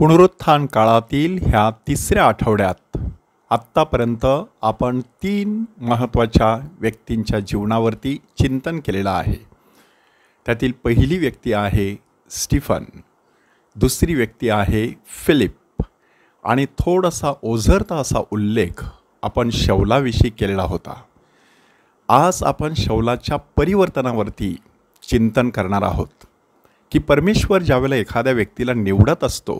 पुनरुत्थान काळातील ह्या तिसऱ्या आठवड्यात आत्तापर्यंत आपण 3 महत्त्वाच्या व्यक्तींच्या जीवनावरती चिंतन केलेलं आहे. त्यातील पहिली व्यक्ती आहे स्टीफन, दुसरी व्यक्ती आहे फिलिप आणि थोडासा ओझरता असा उल्लेख आपण शौलाविषयी केलेला होता. आज आपण शौलाच्या परिवर्तनावरती चिंतन करणार आहोत की परमेश्वर ज्यावेळेला एखाद्या व्यक्तीला निवडत असतो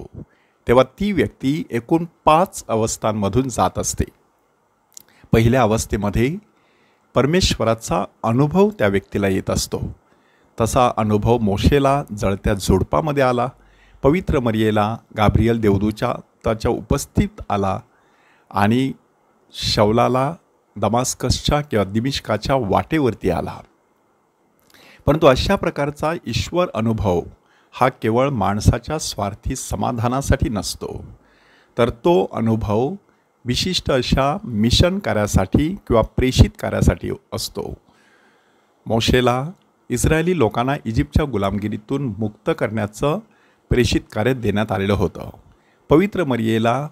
तेव्हा ती व्यक्ती एकूण 5 अवस्थांमधून जात असते. पहिल्या अवस्थेमध्ये परमेश्वराचा अनुभव त्या व्यक्तीला येत असतो. तसा अनुभव मोशेला जळत्या झुडपामध्ये आला, पवित्र मरियेला गाब्रिएल देवदूताच्या उपस्थित आला आणि शौलाला दमास्कसच्या किंवा दिमिश्काच्या वाटेवरती आला. परंतु अशा प्रकारचा ईश्वर अनुभव हा केवळ माणसाच्या स्वार्थी समाधानासाठी नसतो, तर तो अनुभव विशिष्ट अशा मिशन कार्यासाठी किंवा प्रेषित कार्यासाठी असतो. मोशेला इस्रायली लोकांना इजिप्तच्या गुलामगिरीतून मुक्त करण्याचं प्रेषित कार्य देण्यात आलेलं होतं. पवित्र मरियेला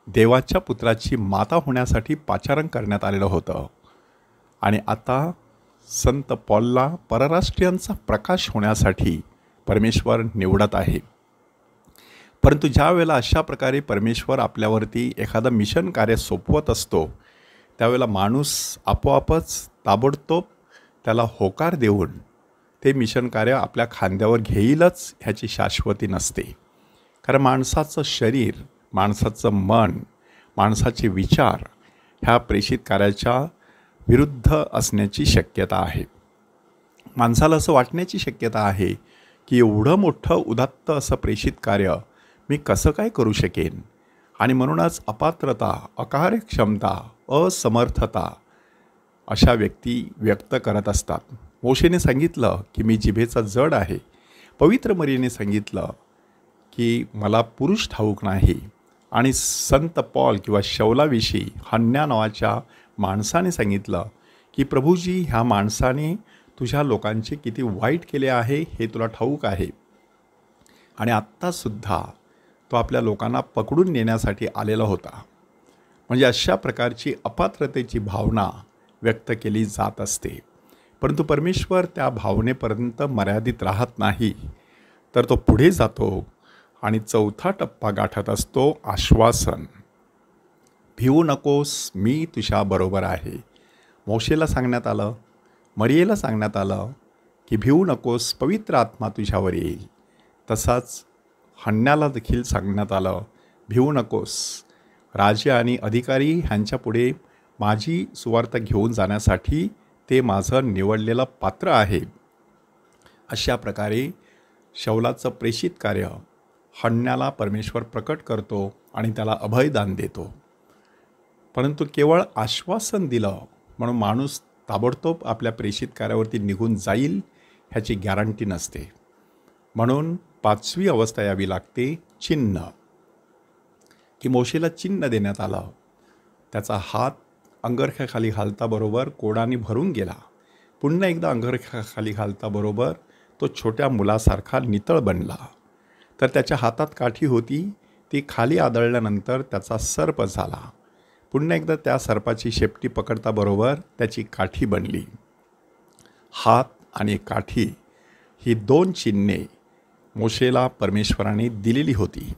देवाच्या पुत्राची माता होण्यासाठी पाचारण करण्यात आलेलं होतं. आणि आता संत पॉलला परराष्ट्रीयांचा प्रकाश होण्यासाठी परमेश्वर निवडत आहे. परंतु ज्या वेळेला अशा प्रकारे परमेश्वर आपल्यावरती एखादं मिशन कार्य सोपवत असतो त्यावेळेला माणूस आपोआपच ताबडतोब त्याला होकार देऊन ते मिशन कार्य आपल्या खांद्यावर घेईलच ह्याची शाश्वती नसते. कारण माणसाचं शरीर, माणसाचं मन, माणसाचे विचार ह्या प्रेषित कार्याच्या विरुद्ध असण्याची शक्यता आहे. माणसाला असं वाटण्याची शक्यता आहे की एवढं मोठं उदात्त असं प्रेषित कार्य मी कसं काय करू शकेन, आणि म्हणूनच अपात्रता, अकार्यक्षमता, असमर्थता अशा व्यक्ती व्यक्त करत असतात. मोशेने सांगितलं की मी जिभेचा जड आहे. पवित्र मरियेने सांगितलं की मला पुरुष ठाऊक नाही. आणि संत पॉल किंवा शौलाविषयी हन्न्या नावाच्या माणसाने सांगितलं की प्रभूजी, ह्या माणसाने तुझ्या लोकांचे किती वाईट केले आहे हे तुला ठाऊक आहे, आणि आत्तासुद्धा तो आपल्या लोकांना पकडून नेण्यासाठी आलेला होता. म्हणजे अशा प्रकारची अपात्रतेची भावना व्यक्त केली जात असते. परंतु परमेश्वर त्या भावनेपर्यंत मर्यादित राहत नाही, तर तो पुढे जातो आणि 4था टप्पा गाठत असतो, आश्वासन. भिवू नकोस, मी तुझ्याबरोबर आहे. मोशेला सांगण्यात आलं, मरियेला सांगण्यात आलं की भिवू नकोस, पवित्र आत्मा तुझ्यावर येईल. तसाच हन्न्याला देखील सांगण्यात आलं, भिवू नकोस, राजे आणि अधिकारी ह्यांच्यापुढे माझी सुवार्ता घेऊन जाण्यासाठी ते माझं निवडलेलं पात्र आहे. अशा प्रकारे शौलाचं प्रेषित कार्य हन्न्याला परमेश्वर प्रकट करतो आणि त्याला अभयदान देतो. परंतु केवळ आश्वासन दिलं म्हणून माणूस ताबडतोब आपल्या प्रेषित कार्यावरती निघून जाईल ह्याची गॅरंटी नसते. म्हणून 5वी अवस्था यावी लागते, चिन्ह. की मोशेला चिन्ह देण्यात आलं. त्याचा हात अंगरख्याखाली घालताबरोबर कोडाने भरून गेला. पुन्हा एकदा अंगरख्याखाली घालताबरोबर तो छोट्या मुलासारखा नितळ बनला. तर त्याच्या हातात काठी होती, ती खाली आदळल्यानंतर त्याचा सर्प झाला. पुन्हा एकदा त्या सर्पाची शेपटी पकडताबरोबर त्याची काठी बनली. हात आणि काठी ही 2 चिन्हे मोशेला परमेश्वराने दिलेली होती,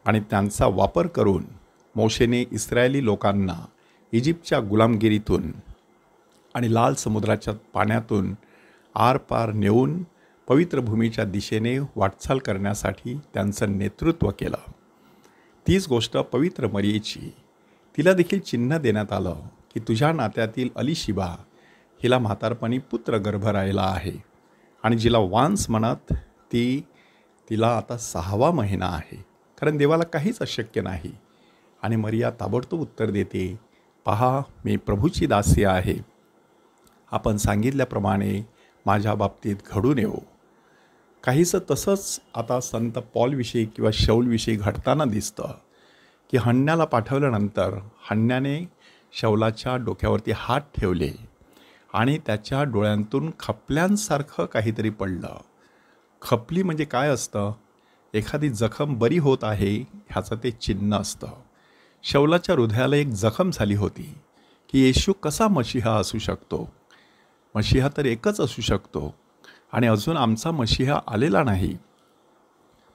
आणि त्यांचा वापर करून मोशेने इस्रायली लोकांना इजिप्तच्या गुलामगिरीतून आणि लाल समुद्राच्या पाण्यातून आरपार नेऊन पवित्र भूमीच्या दिशेने वाटचाल करण्यासाठी त्यांचं नेतृत्व केलं. तीच गोष्ट पवित्र मरियेची. तिला देखील चिन्ह देण्यात आलं की तुझ्या नात्यातील अलिशिबा हिला म्हातारपणी पुत्र गर्भ राहिला आहे, आणि जिला वान्स म्हणत तिला आता 6वा महिना आहे, कारण देवाला काहीच अशक्य नाही. आणि मरिया ताबडतोब उत्तर देते, पहा, मी प्रभूची दासी आहे, आपण सांगितल्याप्रमाणे माझ्या बाबतीत घडून येऊ. काहीसं तसंच आता संत पॉलविषयी किंवा शौलविषयी घडताना दिसतं की हन्न्याला पाठवल्यानंतर हन्न्याने शौलाच्या डोक्यावरती हात ठेवले आणि त्याच्या डोळ्यांतून खपल्यांसारखं काहीतरी पडलं. खपली म्हणजे काय असतं? एखादी जखम बरी होत आहे ह्याचं ते चिन्ह असतं. शौलाच्या हृदयाला एक जखम झाली होती की येशू कसा मशिहा असू शकतो. मशिहा तर एकच असू शकतो आणि अजून आमचा मशिहा आलेला नाही.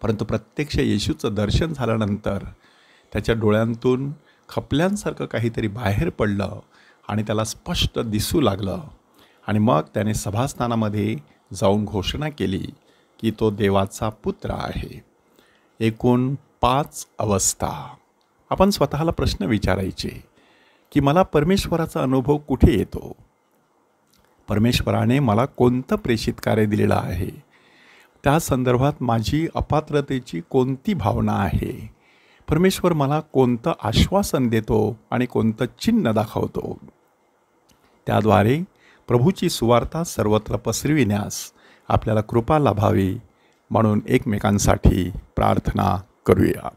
परंतु प्रत्यक्ष येशूचं दर्शन झाल्यानंतर त्याच्या डोळ्यांतून खपल्यांसारखं काहीतरी बाहेर पडलं आणि त्याला स्पष्ट दिसू लागलं. आणि मग त्याने सभास्थानामध्ये जाऊन घोषणा केली की तो देवाचा पुत्र आहे. एकूण 5 अवस्था. आपण स्वतःला प्रश्न विचारायचे की मला परमेश्वराचा अनुभव कुठे येतो. परमेश्वराने मला कोणतं प्रेषित कार्य दिलेलं आहे. त्या संदर्भात माझी अपात्रतेची कोणती भावना आहे. परमेश्वर मला कोणतं आश्वासन देतो आणि कोणतं चिन्ह दाखवतो. त्याद्वारे प्रभूची सुवार्ता सर्वत्र पसरविण्यास आपल्याला कृपा लाभावी म्हणून एकमेकांसाठी प्रार्थना करूया.